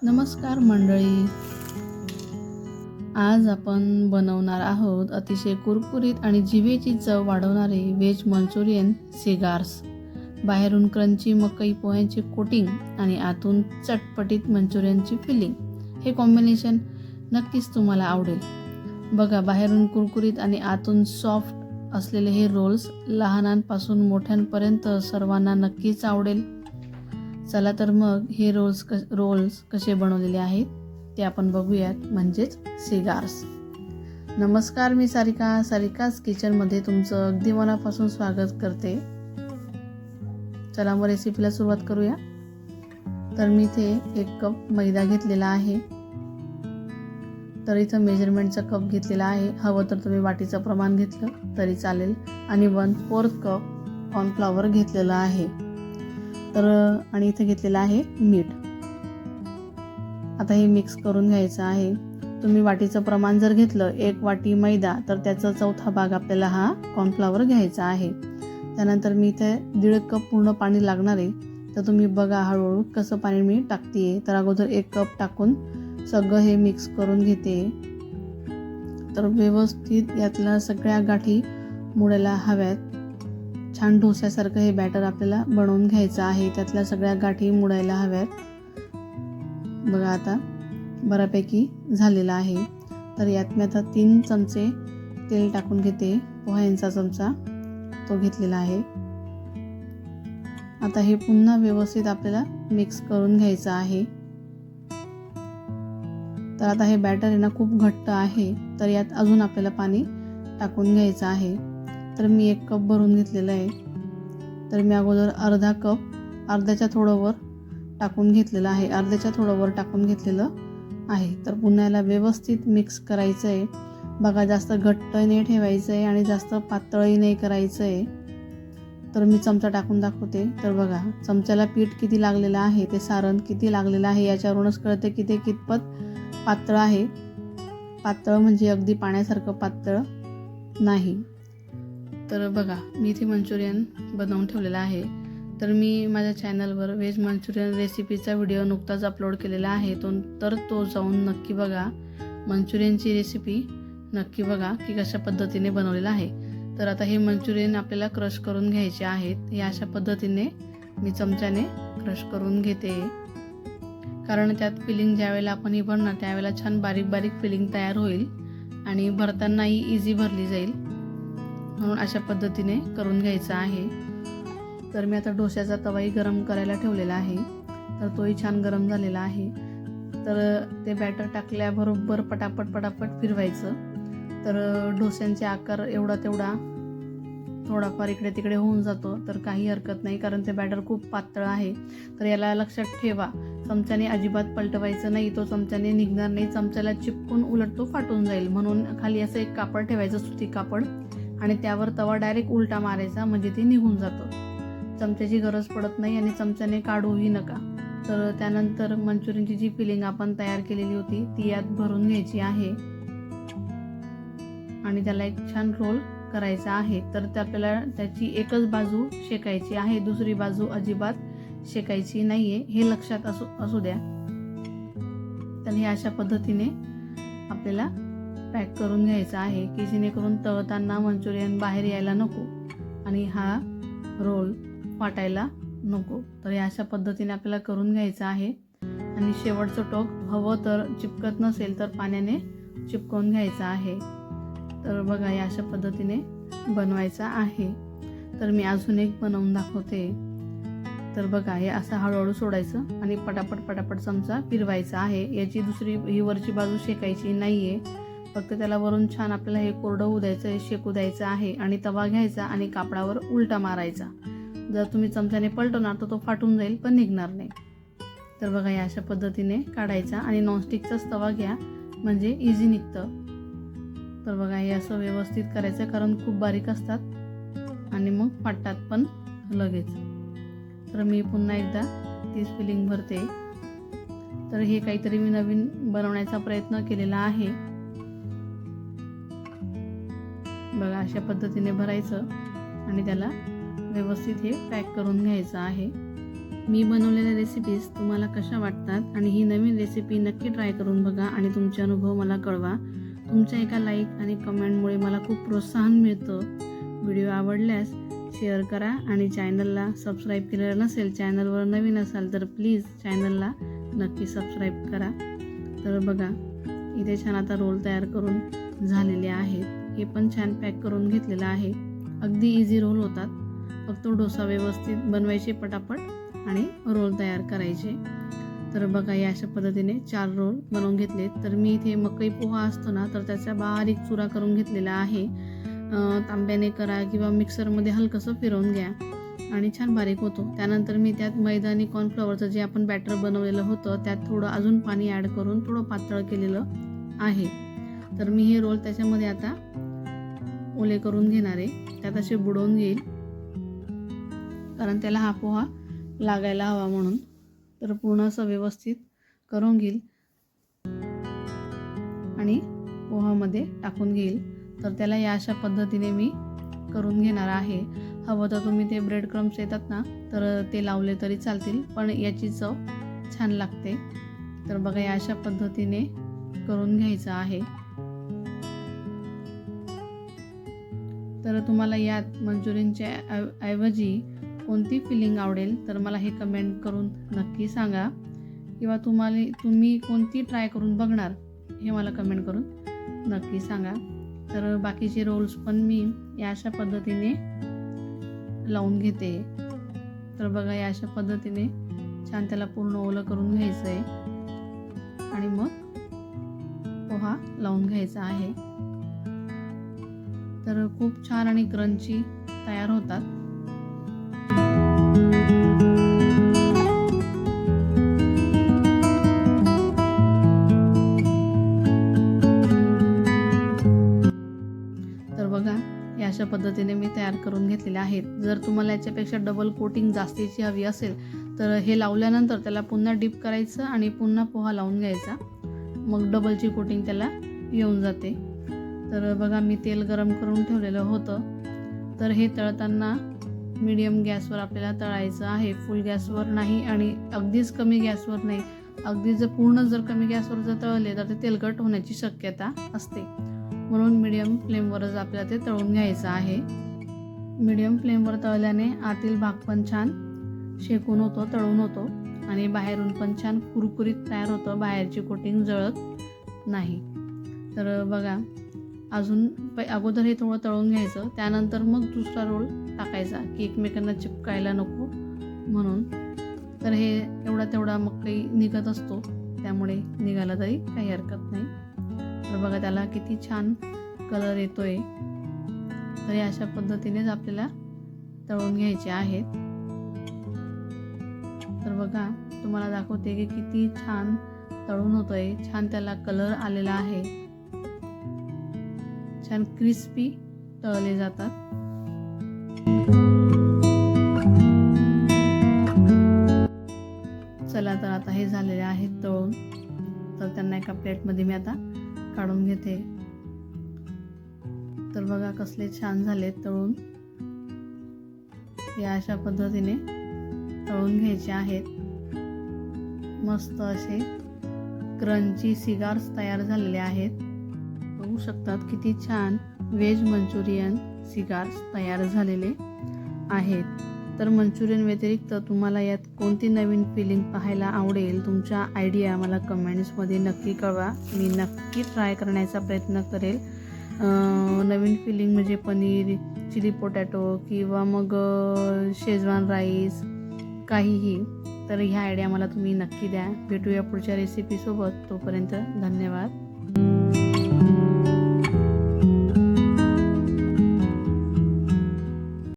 नमस्कार मंडळी. आज आपण बनवणार आहोत अतिशय कुरकुरीत आणि जिभेची चव वाढवणारे व्हेज मंचुरियन सिगार्स. बाहेरून क्रंची मकई पोह्यांचे कोटिंग आणि आतून चटपटीत मंचुरियनची फिलिंग. हे कॉम्बिनेशन नक्कीच तुम्हाला आवडेल. बघा, बाहेरून कुरकुरीत आणि आतून सॉफ्ट असलेले हे रोल्स लहानांपासून मोठ्यांपर्यंत सर्वांना नक्कीच आवडेल. चला तर मग हे रोल्स कसे बनवलेले आहेत ते आपण बघूयात, म्हणजेच सिगार्स. नमस्कार, मी सारिकास किचनमध्ये तुमचं अगदी मनापासून स्वागत करते. चला मग रेसिपीला सुरुवात करूया. तर मी इथे 1 कप मैदा घेतलेला आहे. तर इथं मेजरमेंटचा कप घेतलेला आहे. हवं तर तुम्ही वाटीचं प्रमाण घेतलं तरी चालेल. आणि 1/4 कप कॉर्नफ्लॉवर घेतलेला आहे. आणि इथे घेतलेलं आहे मीठ. आता हे मिक्स करून घ्यायचं आहे. तुम्ही वाटीचं प्रमाण जर घेतलं 1 वाटी मैदा, तर त्याचा 1/4 भाग आपल्याला हा कॉर्नफ्लॉवर घ्यायचा आहे. त्यानंतर मी इथे 1.5 कप पूर्ण पाणी लागणार आहे. तर तुम्ही बघा हळूहळू कसं पाणी मी टाकते. तर अगोदर 1 कप टाकून सगळं हे मिक्स करून घेते. तर व्यवस्थित यातल्या सगळ्या गाठी मुडायला हव्यात. छान डोस्यासारखं हे बॅटर आपल्याला बनवून घ्यायचं आहे. त्यातल्या सगळ्या गाठी मुडायला हव्यात. बघा आता बऱ्यापैकी झालेलं आहे. तर यात मी आता 3 चमचे तेल टाकून घेते. पोह्यांचा चमचा तो घेतलेला आहे. आता हे पुन्हा व्यवस्थित आपल्याला मिक्स करून घ्यायचं आहे. तर आता हे बॅटर आहे ना खूप घट्ट आहे. तर यात अजून आपल्याला पाणी टाकून घ्यायचं आहे. तर मी 1 कप भरून घेतलेलं आहे. तर मी अगोदर अर्धा कप अर्ध्याच्या थोडं वर टाकून घेतलेलं आहे. तर पुन्हा याला व्यवस्थित मिक्स करायचं आहे. बघा, जास्त घट्ट नाही ठेवायचं आहे आणि जास्त पातळही नाही करायचं आहे. तर मी चमचा टाकून दाखवते. तर बघा, चमच्याला पीठ किती लागलेलं आहे, ते सारण किती लागलेलं आहे याच्यावरूनच कळते की ते कितपत पातळ आहे. पातळ म्हणजे अगदी पाण्यासारखं पातळ नाही. तर बघा, मी इथे मंचुरियन बनवून ठेवलेला आहे. तर मी माझ्या चॅनलवर व्हेज मंचुरियन रेसिपीचा व्हिडिओ नुकताच अपलोड केलेला आहे. तो जाऊन नक्की बघा. मंचुरियनची रेसिपी नक्की बघा की कशा पद्धतीने बनवलेलं आहे. तर आता हे मंचुरियन आपल्याला क्रश करून घ्यायचे आहेत. हे अशा पद्धतीने मी चमच्याने क्रश करून घेते. कारण त्यात फिलिंग ज्यावेळेला आपण ही भरणार त्यावेळेला छान बारीक बारीक फिलिंग तयार होईल आणि भरतानाही इझी भरली जाईल. म्हणून अशा पद्धतीने करून घ्यायचं आहे. तर मी आता डोश्याचा तवाही गरम करायला ठेवलेला आहे. तर तोही छान गरम झालेला आहे. तर ते बॅटर टाकल्याबरोबर पटापट फिरवायचं. तर डोस्यांचे आकार एवढा तेवढा थोडाफार इकडे तिकडे होऊन जातो. तर काही हरकत नाही, कारण ते बॅटर खूप पातळ आहे. तर याला लक्षात ठेवा, चमच्याने अजिबात पलटवायचं नाही. तो चमच्याने निघणार नाही. चमच्याला चिपकून उलट तो फाटून जाईल. म्हणून खाली असं एक कापड ठेवायचं, सुती कापड, आणि त्यावर तवा डायरेक्ट उलटा मारायचा, म्हणजे ते निघून जातं. चमच्याची गरज पडत नाही आणि चमच्याने काढूही नका. तर त्यानंतर मंचुरियनची जी फिलिंग आपण तयार केलेली होती ती यात भरून घ्यायची आहे आणि त्याला एक छान रोल करायचा आहे. तर आपल्याला त्याची एकच बाजू शेकायची आहे, दुसरी बाजू अजिबात शेकायची नाहीये, हे लक्षात असू द्या. तर हे अशा पद्धतीने आपल्याला पॅक करून घ्यायचं आहे की जेणेकरून तळताना मंचुरियन बाहेर यायला नको आणि हा रोल फाटायला नको. तर या अशा पद्धतीने आपल्याला करून घ्यायचं आहे. आणि शेवटचं टोक हवं तर चिपकत नसेल तर पाण्याने चिपकवून घ्यायचं आहे. तर बघा, या अशा पद्धतीने बनवायचा आहे. तर मी अजून एक बनवून दाखवते. तर बघा, हे असं हळूहळू सोडायचं आणि पटापट चमचा फिरवायचा आहे. याची ही वरची बाजू शेकायची नाहीये, फक्त त्याला वरून छान आपल्याला हे कोरडं होऊ द्यायचं, शेकू द्यायचं आहे. आणि तवा घ्यायचा आणि कापडावर उलटा मारायचा. जर तुम्ही चमच्याने पलटवणार तर तो फाटून जाईल, पण निघणार नाही. तर बघा, या अशा पद्धतीने काढायचा आणि नॉनस्टिकचाच तवा घ्या, म्हणजे इझी निघतं. तर बघा, हे असं व्यवस्थित करायचं, कारण खूप बारीक असतात आणि मग फाटतात पण लगेच. तर मी पुन्हा एकदा तीच फिलिंग भरते. तर हे काहीतरी मी नवीन बनवण्याचा प्रयत्न केलेला आहे. बघा, अशा पद्धतीने भरायचं आणि त्याला व्यवस्थित हे पॅक करून घ्यायचं आहे. मी बनवलेल्या रेसिपीज तुम्हाला कशा वाटतात आणि ही नवीन रेसिपी नक्की ट्राय करून बघा आणि तुमचे अनुभव मला कळवा. तुमच्या एका लाईक आणि कमेंटमुळे मला खूप प्रोत्साहन मिळतं. व्हिडिओ आवडल्यास शेअर करा आणि चॅनलला सबस्क्राईब केलेलं नसेल, चॅनलवर नवीन असाल तर प्लीज चॅनलला नक्की सबस्क्राईब करा. तर बघा इथे छान आता रोल तयार करून झालेले आहेत. हे पण छान पॅक करून घेतलेलं आहे. अगदी इझी रोल होतात. फक्त डोसा व्यवस्थित बनवायचे पटापट आणि रोल तयार करायचे. तर बघा या अशा पद्धतीने 4 रोल बनवून घेतले. तर मी इथे मकई पोहा असतो ना, तर त्याचा बारीक चुरा करून घेतलेला आहे. तांब्याने करा किंवा मिक्सरमध्ये हलकंसं फिरवून घ्या आणि छान बारीक होतो. त्यानंतर मी त्यात मैदा आणि कॉर्नफ्लॉवरचं जे आपण बॅटर बनवलेलं होतं त्यात थोडं अजून पाणी ॲड करून थोडं पातळ केलेलं आहे. तर मी हे रोल त्याच्यामध्ये आता ओले करून घेणार आहे. त्यात असे बुडवून घेईल कारण त्याला हा पोहा लागायला हवा म्हणून. तर पूर्ण असं व्यवस्थित करून घेईल आणि पोहामध्ये टाकून घेईल. तर त्याला या अशा पद्धतीने मी करून घेणार आहे. हवं तर तुम्ही ते ब्रेड क्रम्स येतात ना, तर ते लावले तरी चालतील, पण याची चव छान लागते. तर बघा या अशा पद्धतीने करून घ्यायचं आहे. तर तुम्हाला यात मंचुरियनच्या ऐवजी कोणती फिलिंग आवडेल तर मला हे कमेंट करून नक्की सांगा, किंवा तुम्ही कोणती ट्राय करून बघणार हे मला कमेंट करून नक्की सांगा. तर बाकीचे रोल्स पण मी या अशा पद्धतीने लावून घेते. तर बघा या अशा पद्धतीने छान त्याला पूर्ण ओलं करून घ्यायचं आहे आणि मग पोहा लावून घ्यायचा आहे. तर खूप छान आणि क्रंची तयार होतात. तर बघा या अशा पद्धतीने मी तयार करून घेतलेले आहेत. जर तुम्हाला याच्यापेक्षा डबल कोटिंग जास्तीची हवी असेल तर हे लावल्यानंतर त्याला पुन्हा डीप करायचं आणि पुन्हा पोहा लावून घ्यायचा. मग डबलची कोटिंग त्याला येऊन जाते. तर बघा मी तेल गरम करून ठेवलेलं होतं. तर हे तळताना मीडियम गॅसवर आपल्याला तळायचं आहे. फुल गॅसवर नाही आणि अगदीच कमी गॅसवर नाही. अगदी जर कमी गॅसवर जर तळले तर ते तेलकट होण्याची शक्यता असते. म्हणून मीडियम फ्लेमवरच आपल्याला ते तळून घ्यायचं आहे. मीडियम फ्लेमवर तळल्याने आतील भाग पण छान शेकून होतो, तळून होतो आणि बाहेरून पण छान कुरकुरीत तयार होतं. बाहेरची कोटिंग जळत नाही. तर बघा अगोदर हे थोडं तळून घ्यायचं, त्यानंतर मग दुसरा रोल टाकायचा की एकमेकांना चिपकायला नको म्हणून. तर हे तेवढा मकई निघत असतो, त्यामुळे निघाला तरी काही हरकत नाही. तर बघा त्याला किती छान कलर येतोय. तर या अशा पद्धतीनेच आपल्याला तळून घ्यायचे आहेत. तर बघा तुम्हाला दाखवते की किती छान तळून होतोय. छान त्याला कलर आलेला आहे. छान क्रिस्पी तळले जातात. चला तर आता हे झालेले आहेत तळून. तर त्यांना एका प्लेटमध्ये मी आता काढून घेते. तर बघा कसले छान झाले तळून. या अशा पद्धतीने तळून घ्यायचे आहेत. मस्त असे क्रंची सिगार्स तयार झालेले आहेत. बघू शकतात किती छान व्हेज मंचुरियन सिगार्स तयार झालेले आहेत. तर मंचुरियन व्यतिरिक्त तुम्हाला यात कोणती नवीन फिलिंग पाहायला आवडेल, तुमच्या आयडिया मला कमेंट्समध्ये नक्की कळवा. मी नक्की ट्राय करण्याचा प्रयत्न करेल. नवीन फिलिंग म्हणजे पनीर, चिली पोटॅटो किंवा मग शेजवान राईस, काहीही. तर ह्या आयडिया मला तुम्ही नक्की द्या. भेटूया पुढच्या रेसिपीसोबत. तोपर्यंत धन्यवाद.